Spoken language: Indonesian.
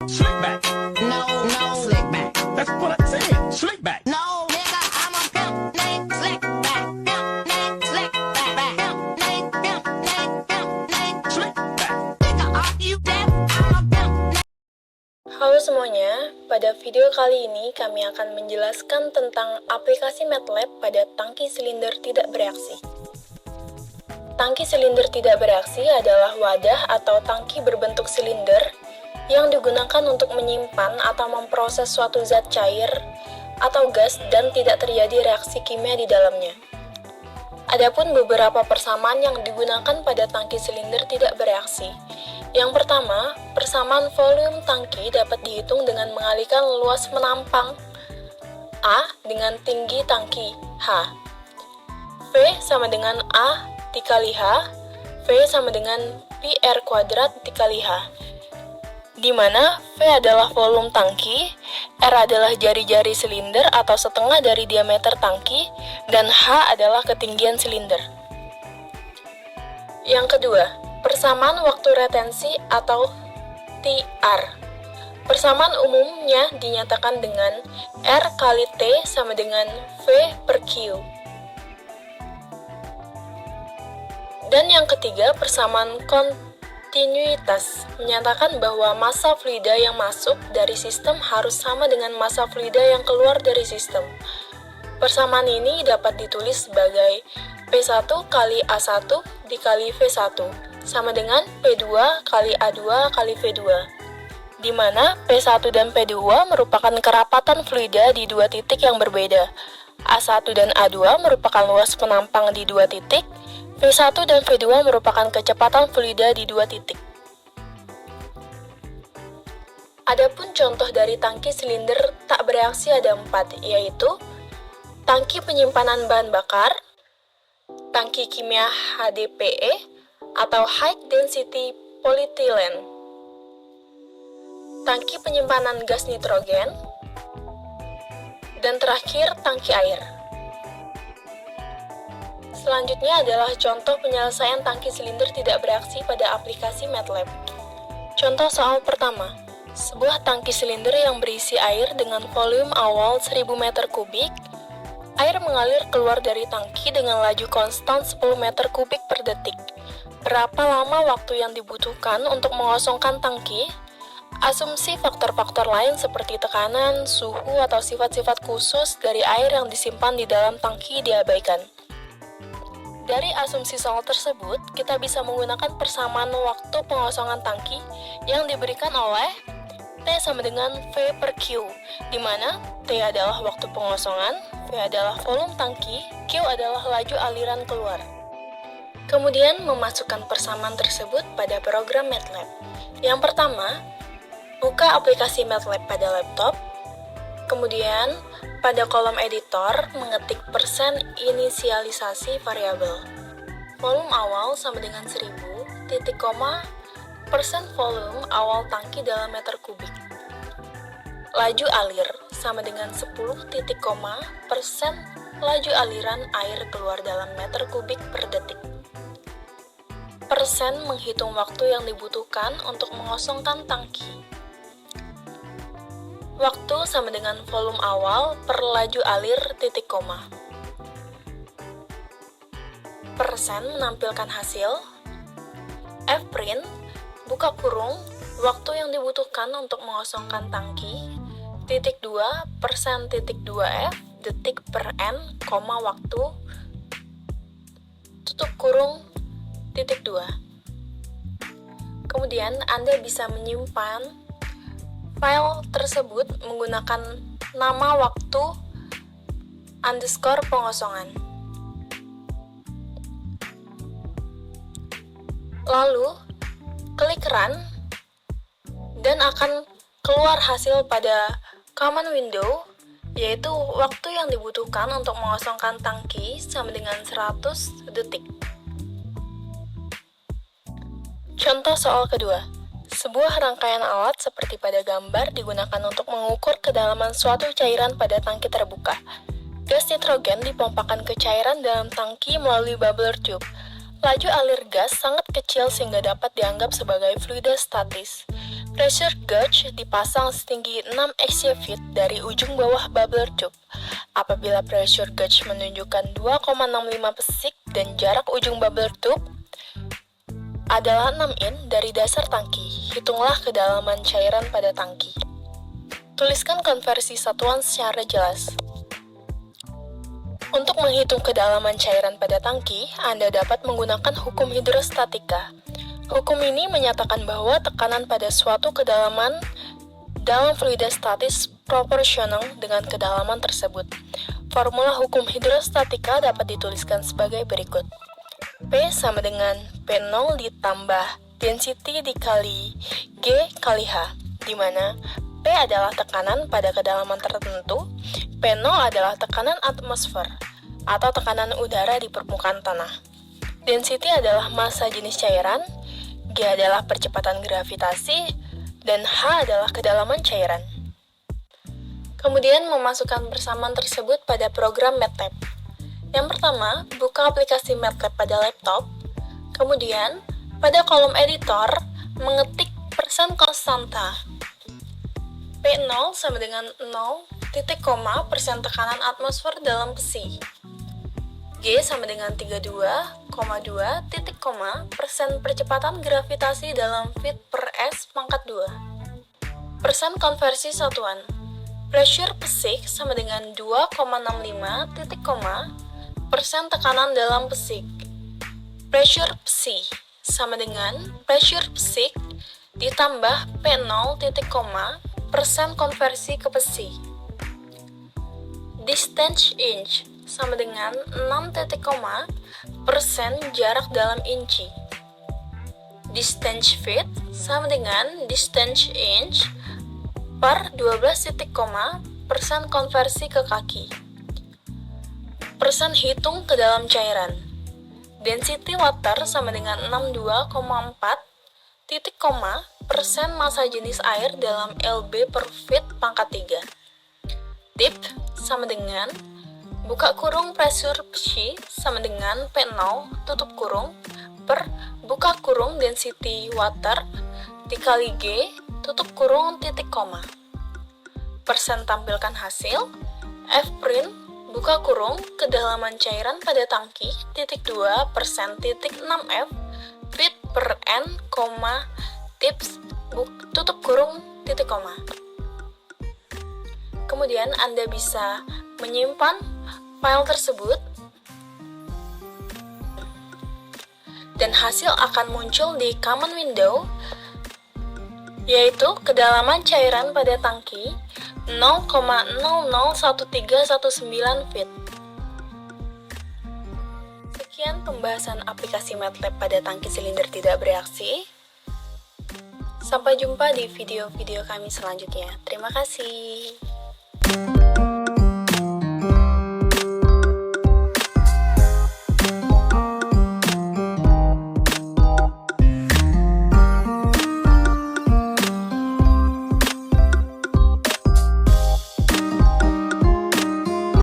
Slick back. No, slick back. That's what I said. Slick back. No, nigga, I'm a pimp named Slick back. Pimp named Slick back. Pimp named Slick back. Nigga, are you deaf? I'm a pimp. Halo semuanya, pada video kali ini kami akan menjelaskan tentang aplikasi MATLAB pada tangki silinder tidak bereaksi. Tangki silinder tidak bereaksi adalah wadah atau tangki berbentuk silinder yang digunakan untuk menyimpan atau memproses suatu zat cair atau gas dan tidak terjadi reaksi kimia di dalamnya. Adapun beberapa persamaan yang digunakan pada tangki silinder tidak bereaksi. Yang pertama, persamaan volume tangki dapat dihitung dengan mengalihkan luas menampang A dengan tinggi tangki H. V sama dengan A dikali H, V sama dengan pi R kuadrat dikali H. Di mana V adalah volume tangki, R adalah jari-jari silinder atau setengah dari diameter tangki, dan H adalah ketinggian silinder. Yang kedua, persamaan waktu retensi atau TR. Persamaan umumnya dinyatakan dengan R kali T sama dengan V per Q. Dan yang ketiga, persamaan kontinuitas menyatakan bahwa massa fluida yang masuk dari sistem harus sama dengan massa fluida yang keluar dari sistem. Persamaan ini dapat ditulis sebagai P1 kali A1 dikali V1 sama dengan P2 kali A2 kali V2, di mana P1 dan P2 merupakan kerapatan fluida di dua titik yang berbeda. A1 dan A2 merupakan luas penampang di dua titik, V1 dan V2 merupakan kecepatan fluida di dua titik. Adapun contoh dari tangki silinder tak bereaksi ada 4, yaitu tangki penyimpanan bahan bakar, tangki kimia HDPE atau High Density Polyethylene, tangki penyimpanan gas nitrogen, dan terakhir tangki air. Selanjutnya adalah contoh penyelesaian tangki silinder tidak bereaksi pada aplikasi MATLAB. Contoh soal pertama, sebuah tangki silinder yang berisi air dengan volume awal 1000 meter kubik. Air mengalir keluar dari tangki dengan laju konstan 10 meter kubik per detik. Berapa lama waktu yang dibutuhkan untuk mengosongkan tangki? Asumsi faktor-faktor lain seperti tekanan, suhu, atau sifat-sifat khusus dari air yang disimpan di dalam tangki diabaikan. Dari asumsi soal tersebut, kita bisa menggunakan persamaan waktu pengosongan tangki yang diberikan oleh T sama dengan V per Q, di mana T adalah waktu pengosongan, V adalah volume tangki, Q adalah laju aliran keluar. Kemudian memasukkan persamaan tersebut pada program MATLAB. Yang pertama, buka aplikasi MATLAB pada laptop, kemudian pada kolom editor mengetik persen inisialisasi variabel. Volume awal sama dengan 1000, titik koma, persen volume awal tangki dalam meter kubik. Laju alir sama dengan 10 titik koma, persen laju aliran air keluar dalam meter kubik per detik. Persen menghitung waktu yang dibutuhkan untuk mengosongkan tangki. Waktu sama dengan volume awal per laju alir titik koma. Persen menampilkan hasil. Fprint, buka kurung, waktu yang dibutuhkan untuk mengosongkan tangki. Titik 2, persen titik 2F, detik per N, koma waktu, tutup kurung, titik 2. Kemudian Anda bisa menyimpan file tersebut menggunakan nama waktu underscore pengosongan. Lalu, klik run, dan akan keluar hasil pada command window, yaitu waktu yang dibutuhkan untuk mengosongkan tangki sama dengan 100 detik. Contoh soal kedua. Sebuah rangkaian alat seperti pada gambar digunakan untuk mengukur kedalaman suatu cairan pada tangki terbuka. Gas nitrogen dipompakan ke cairan dalam tangki melalui bubbler tube. Laju alir gas sangat kecil sehingga dapat dianggap sebagai fluida statis. Pressure gauge dipasang setinggi 6 axial feet dari ujung bawah bubbler tube. Apabila pressure gauge menunjukkan 2,65 pesik dan jarak ujung bubbler tube adalah 6 in dari dasar tangki, hitunglah kedalaman cairan pada tangki. Tuliskan konversi satuan secara jelas. Untuk menghitung kedalaman cairan pada tangki, Anda dapat menggunakan hukum hidrostatika. Hukum ini menyatakan bahwa tekanan pada suatu kedalaman dalam fluida statis proporsional dengan kedalaman tersebut. Formula hukum hidrostatika dapat dituliskan sebagai berikut. P sama dengan P0 ditambah density dikali G kali H, di mana P adalah tekanan pada kedalaman tertentu, P0 adalah tekanan atmosfer atau tekanan udara di permukaan tanah. Density adalah massa jenis cairan, G adalah percepatan gravitasi, dan H adalah kedalaman cairan. Kemudian memasukkan persamaan tersebut pada program MATLAB. Yang pertama, buka aplikasi MATLAB pada laptop. Kemudian, pada kolom editor, mengetik persen konstanta. P0 sama dengan 0, titik koma, persen tekanan atmosfer dalam psi. G sama dengan 32,2, titik koma, persen percepatan gravitasi dalam feet per S pangkat 2. Persen konversi satuan. Pressure pesik sama dengan 2,65, titik koma, persen tekanan dalam pesik. Pressure psi sama dengan pressure pesik ditambah P0, titik koma, persen konversi ke psi. Distance inch sama dengan 6 titik koma, persen jarak dalam inci. Distance feet sama dengan distance inch per 12 titik koma, persen konversi ke kaki. Persen hitung ke dalam cairan. Density water sama dengan 62,4 titik koma, persen massa jenis air dalam LB per feet pangkat 3. Dip sama dengan buka kurung pressure psi sama dengan P0 tutup kurung per buka kurung density water dikali G tutup kurung titik koma. Persen tampilkan hasil F print buka kurung kedalaman cairan pada tangki titik 2 persen titik 6F feet per N, tips tutup kurung titik koma. Kemudian Anda bisa menyimpan file tersebut dan hasil akan muncul di common window, yaitu kedalaman cairan pada tangki 0,001319 feet. Sekian pembahasan aplikasi MATLAB pada tangki silinder tidak bereaksi. Sampai jumpa di video-video kami selanjutnya. Terima kasih.